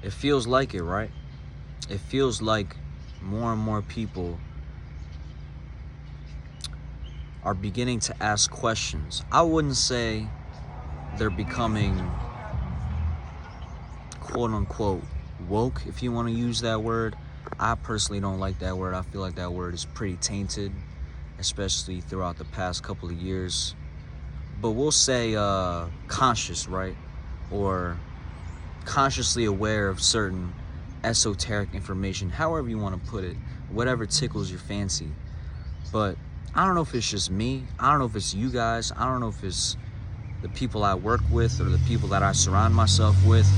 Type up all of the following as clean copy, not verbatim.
It feels like it, right? It feels like more and more people are beginning to ask questions. I wouldn't say they're becoming quote unquote woke, if you want to use that word. I personally don't like that word. I feel like that word is pretty tainted, especially throughout the past couple of years. But we'll say conscious, right? Or consciously aware of certain esoteric information, however you want to put it, whatever tickles your fancy. But I don't know if it's just me. I don't know if it's you guys. I don't know if it's the people I work with or the people that I surround myself with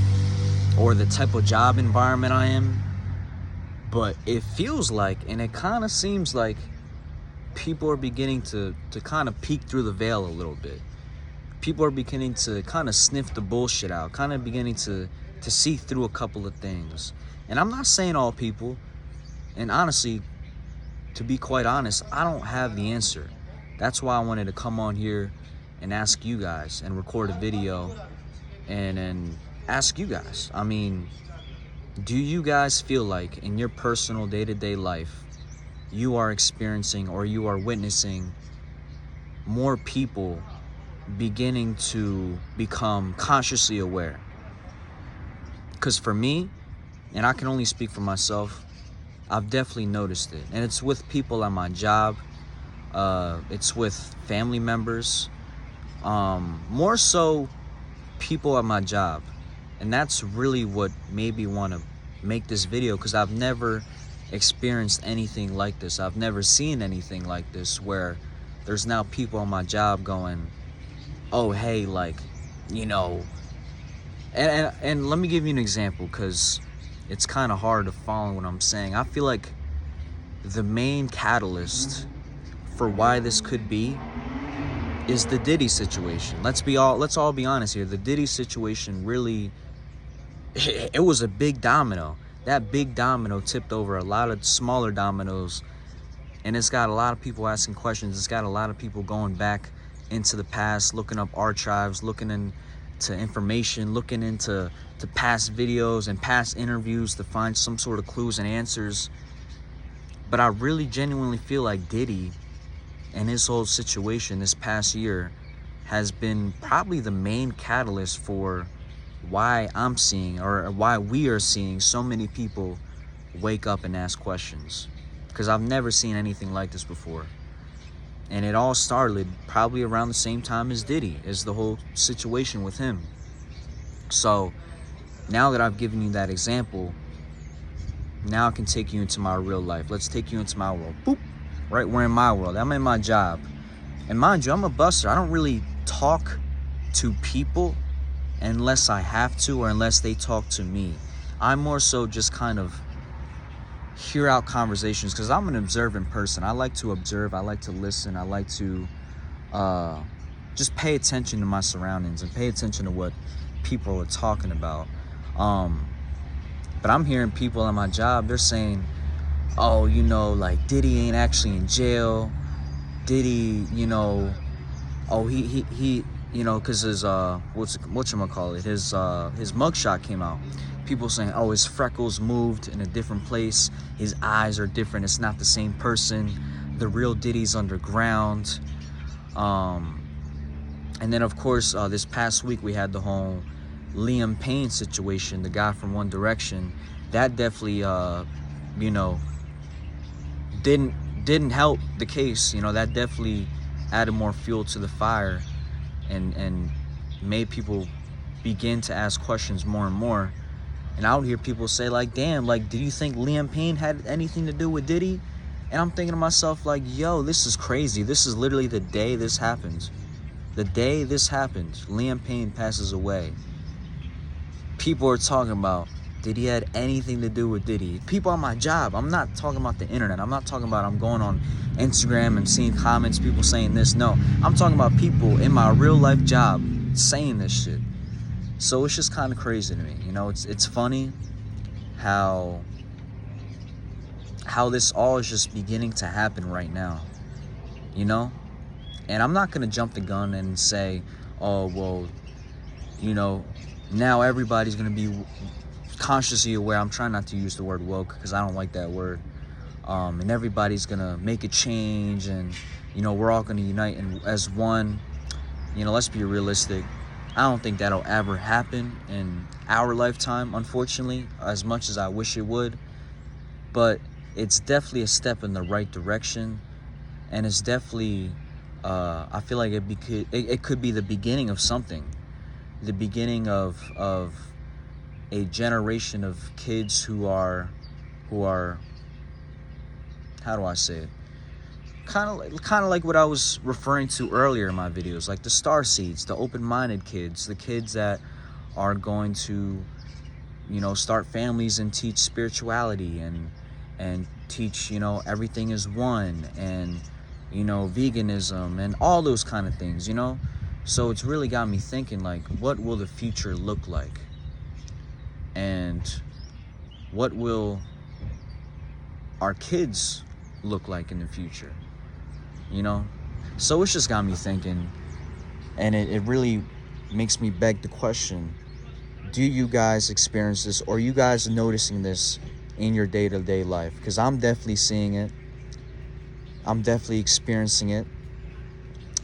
or the type of job environment I am. But it feels like, and it kind of seems like, people are beginning to kind of peek through the veil a little bit. People are beginning to kind of sniff the bullshit out, kind of beginning to see through a couple of things. And I'm not saying all people, and honestly, to be quite honest, I don't have the answer. That's why I wanted to come on here and ask you guys and record a video and ask you guys. I mean, do you guys feel like in your personal day-to-day life you are experiencing or you are witnessing more people beginning to become consciously aware? Because for me, and I can only speak for myself, I've definitely noticed it. And it's with people at my job. It's with family members. More so people at my job. And that's really what made me want to make this video, because I've never experienced anything like this. I've never seen anything like this where there's now people on my job going, oh, hey, like, you know, and let me give you an example, because it's kind of hard to follow what I'm saying. I feel like the main catalyst for why this could be is the Diddy situation. Let's all be honest here. The Diddy situation really, it was a big domino. That big domino tipped over a lot of smaller dominoes, and it's got a lot of people asking questions. It's got a lot of people going back into the past, looking up archives, looking into information, looking into past videos and past interviews to find some sort of clues and answers. But I really genuinely feel like Diddy and his whole situation this past year has been probably the main catalyst for why I'm seeing, or why we are seeing, so many people wake up and ask questions. Because I've never seen anything like this before. And it all started probably around the same time as Diddy, as the whole situation with him. So now that I've given you that example, now I can take you into my real life. Let's take you into my world. Boop. Right, we're in my world. I'm in my job. And mind you, I'm a buster. I don't really talk to people unless I have to, or unless they talk to me. I'm more so just kind of hear out conversations, because I'm an observant person. I like to observe. I like to listen. I like to just pay attention to my surroundings and pay attention to what people are talking about. But I'm hearing people at my job, they're saying, oh, you know, like, Diddy ain't actually in jail. Diddy, you know, oh, he you know, because his whatchamacallit, his mugshot came out. People saying, oh, his freckles moved in a different place, his eyes are different, it's not the same person, the real Diddy's underground. And then of course, this past week we had the whole Liam Payne situation, the guy from One Direction. That definitely you know, didn't help the case. You know, that definitely added more fuel to the fire and made people begin to ask questions more and more. And I would hear people say, like, damn, like, do you think Liam Payne had anything to do with Diddy? And I'm thinking to myself, like, yo, this is crazy. This is literally the day this happened. The day this happened, Liam Payne passes away. People are talking about, did he had anything to do with Diddy? People on my job. I'm not talking about the internet. I'm not talking about I'm going on Instagram and seeing comments, people saying this. No, I'm talking about people in my real life job saying this shit. So it's just kind of crazy to me. You know, it's funny how this all is just beginning to happen right now. You know? And I'm not going to jump the gun and say, oh, well, you know, now everybody's going to be consciously aware. I'm trying not to use the word woke because I don't like that word. And everybody's gonna make a change, and we're all gonna unite as one. Let's be realistic. I don't think that'll ever happen in our lifetime, unfortunately, as much as I wish it would. But it's definitely a step in the right direction, and it's definitely I feel like it could be the beginning of something, the beginning of a generation of kids who are how do I say it? Kind of like what I was referring to earlier in my videos, like the star seeds, the open-minded kids, the kids that are going to, start families and teach spirituality and teach, everything is one, and veganism and all those kind of things, So it's really got me thinking, like, what will the future look like? And what will our kids look like in the future? So it's just got me thinking, and it really makes me beg the question, do you guys experience this, or are you guys noticing this in your day-to-day life? Because I'm definitely seeing it. I'm definitely experiencing it,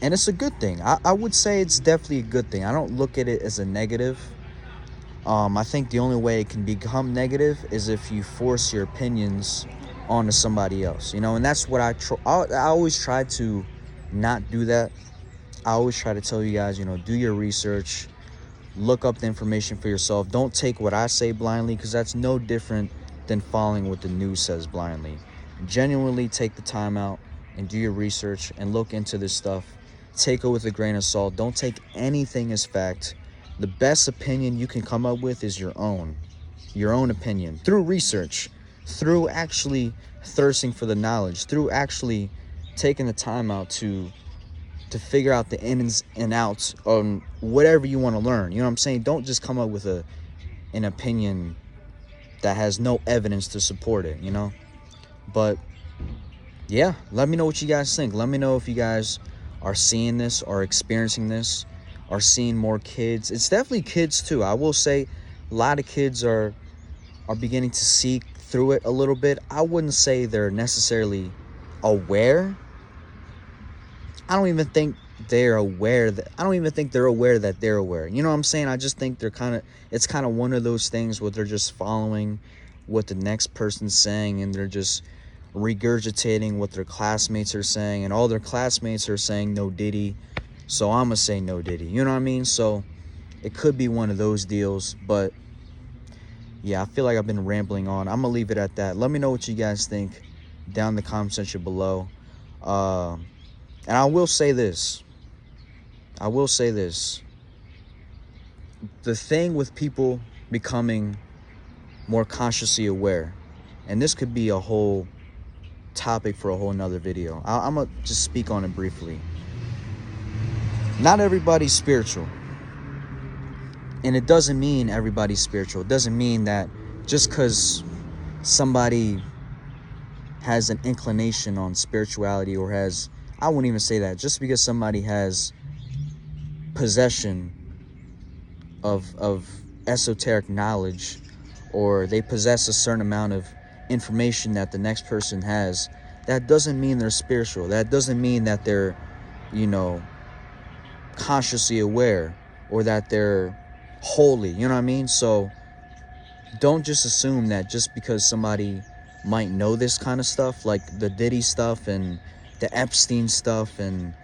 and it's a good thing. I would say it's definitely a good thing. I don't look at it as a negative. I think the only way it can become negative is if you force your opinions onto somebody else, and that's what I always try to not do that. I always try to tell you guys, do your research, look up the information for yourself. Don't take what I say blindly, because that's no different than following what the news says blindly. Genuinely take the time out and do your research and look into this stuff. Take it with a grain of salt. Don't take anything as fact. The best opinion you can come up with is your own opinion, through research, through actually thirsting for the knowledge, through actually taking the time out to figure out the ins and outs on whatever you want to learn. You know what I'm saying? Don't just come up with an opinion that has no evidence to support it, But yeah, let me know what you guys think. Let me know if you guys are seeing this, or experiencing this, or seeing more kids. It's definitely kids too. I will say a lot of kids are beginning to see through it a little bit. I wouldn't say they're necessarily aware. I don't even think they're aware that they're aware. You know what I'm saying? I just think it's kind of one of those things where they're just following what the next person's saying, and they're just regurgitating what their classmates are saying, and all their classmates are saying no Diddy, so I'm gonna say no Diddy. You know what I mean? So it could be one of those deals. But yeah, I feel like I've been rambling on. I'm gonna leave it at that. Let me know what you guys think down in the comment section below. And I will say this. The thing with people becoming more consciously aware, and this could be a whole topic for a whole nother video. I'm gonna just speak on it briefly. Not everybody's spiritual. And it doesn't mean everybody's spiritual. It doesn't mean that just because somebody has an inclination on spirituality, or I wouldn't even say that. Just because somebody has possession of esoteric knowledge, or they possess a certain amount of information that the next person has, that doesn't mean they're spiritual. That doesn't mean that they're, consciously aware, or that they're holy. You know what I mean? So don't just assume that just because somebody might know this kind of stuff, like the Diddy stuff and the Epstein stuff, and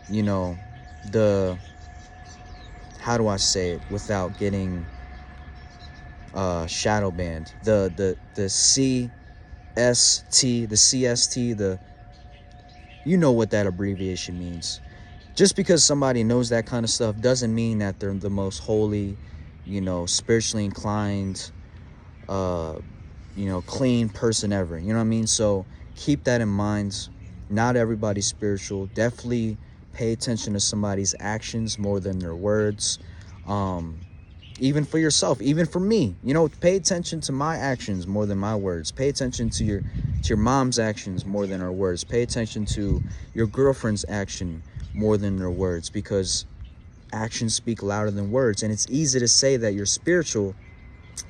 the, how do I say it without getting shadow banned, the CST, you know what that abbreviation means. Just because somebody knows that kind of stuff doesn't mean that they're the most holy, spiritually inclined, clean person ever. You know what I mean? So keep that in mind. Not everybody's spiritual. Definitely pay attention to somebody's actions more than their words. Even for yourself, even for me, pay attention to my actions more than my words. Pay attention to your mom's actions more than her words. Pay attention to your girlfriend's action more than their words, because actions speak louder than words. And it's easy to say that you're spiritual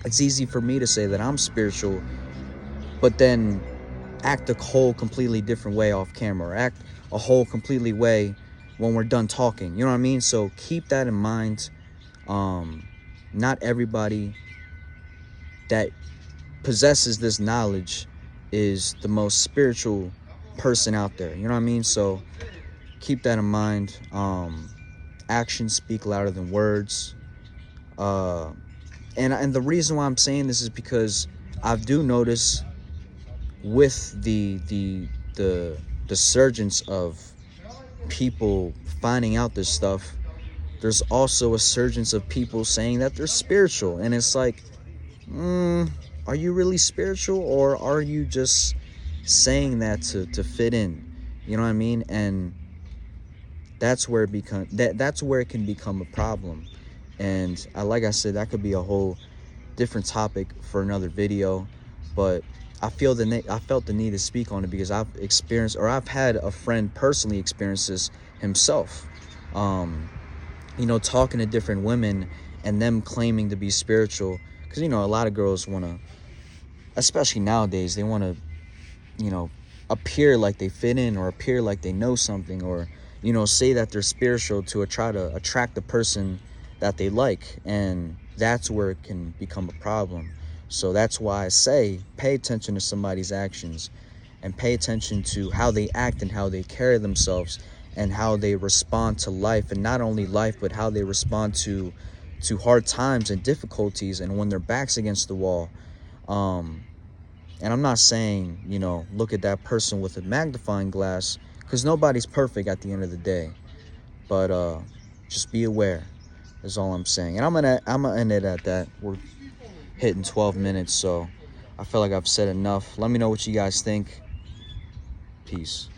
it's easy for me to say that I'm spiritual, but then act a whole completely different way off camera, or act a whole completely way when we're done talking. You know what I mean? So keep that in mind. Not everybody that possesses this knowledge is the most spiritual person out there. You know what I mean? So keep that in mind. Actions speak louder than words. And the reason why I'm saying this is because I do notice with the surgence of people finding out this stuff, there's also a surgence of people saying that they're spiritual, and it's like, are you really spiritual, or are you just saying that to fit in? You know what I mean? And that's where that's where it can become a problem. And like I said, that could be a whole different topic for another video, but I felt the need to speak on it because I've experienced, or I've had a friend personally experience this himself. Talking to different women and them claiming to be spiritual, because a lot of girls want to, especially nowadays, they want to appear like they fit in, or appear like they know something, or say that they're spiritual to try to attract the person that they like. And that's where it can become a problem. So that's why I say pay attention to somebody's actions, and pay attention to how they act and how they carry themselves and how they respond to life. And not only life, but how they respond to hard times and difficulties, and when their back's against the wall. And I'm not saying, look at that person with a magnifying glass, because nobody's perfect at the end of the day. But just be aware is all I'm saying. And I'm gonna end it at that. We're hitting 12 minutes, so I feel like I've said enough. Let me know what you guys think. Peace.